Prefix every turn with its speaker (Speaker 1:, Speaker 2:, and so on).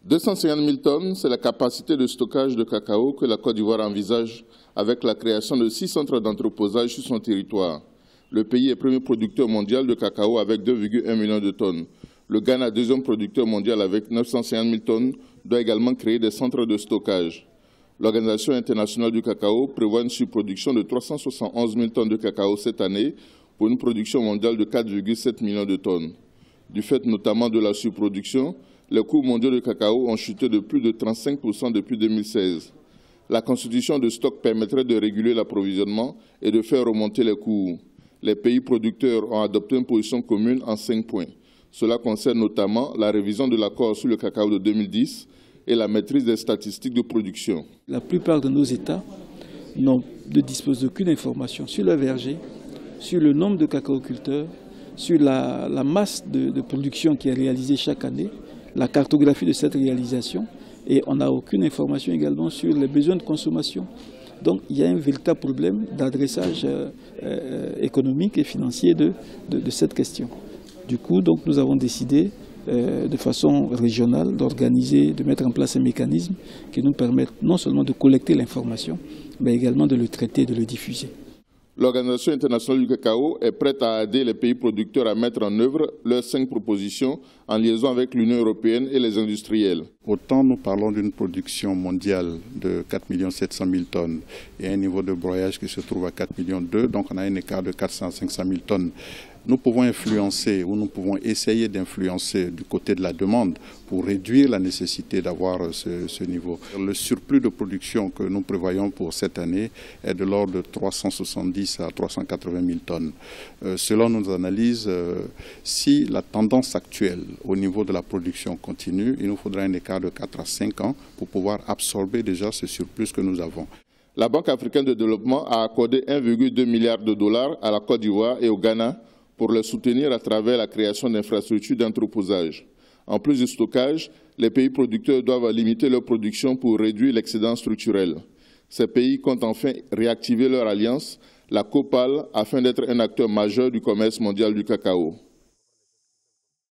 Speaker 1: 250 000 tonnes, c'est la capacité de stockage de cacao que la Côte d'Ivoire envisage avec la création de 6 centres d'entreposage sur son territoire. Le pays est premier producteur mondial de cacao avec 2,1 millions de tonnes. Le Ghana, deuxième producteur mondial avec 950 000 tonnes, doit également créer des centres de stockage. L'Organisation internationale du cacao prévoit une surproduction de 371 000 tonnes de cacao cette année pour une production mondiale de 4,7 millions de tonnes. Du fait notamment de la surproduction, les cours mondiaux de cacao ont chuté de plus de 35% depuis 2016. La constitution de stocks permettrait de réguler l'approvisionnement et de faire remonter les cours. Les pays producteurs ont adopté une position commune en 5 points. Cela concerne notamment la révision de l'accord sur le cacao de 2010 et la maîtrise des statistiques de production.
Speaker 2: La plupart de nos États ne disposent d'aucune information sur le verger, sur le nombre de cacaoculteurs, sur la masse de production qui est réalisée chaque année, la cartographie de cette réalisation, et on n'a aucune information également sur les besoins de consommation. Donc il y a un véritable problème d'adressage économique et financier de cette question. Du coup, donc, nous avons décidé de façon régionale d'organiser, de mettre en place un mécanisme qui nous permette non seulement de collecter l'information, mais également de le traiter et de le diffuser.
Speaker 1: L'Organisation internationale du cacao est prête à aider les pays producteurs à mettre en œuvre leurs 5 propositions en liaison avec l'Union européenne et les industriels.
Speaker 3: Autant nous parlons d'une production mondiale de 4 700 000 tonnes et un niveau de broyage qui se trouve à 4 200 000, donc on a un écart de 400 à 500 000 tonnes. Nous pouvons influencer ou nous pouvons essayer d'influencer du côté de la demande pour réduire la nécessité d'avoir ce niveau. Le surplus de production que nous prévoyons pour cette année est de l'ordre de 370 à 380 000 tonnes. Selon nos analyses, si la tendance actuelle au niveau de la production continue, il nous faudra un écart de 4 à 5 ans pour pouvoir absorber déjà ce surplus que nous avons.
Speaker 1: La Banque africaine de développement a accordé 1,2 milliard de dollars à la Côte d'Ivoire et au Ghana pour les soutenir à travers la création d'infrastructures d'entreposage. En plus du stockage, les pays producteurs doivent limiter leur production pour réduire l'excédent structurel. Ces pays comptent enfin réactiver leur alliance, la COPAL, afin d'être un acteur majeur du commerce mondial du cacao.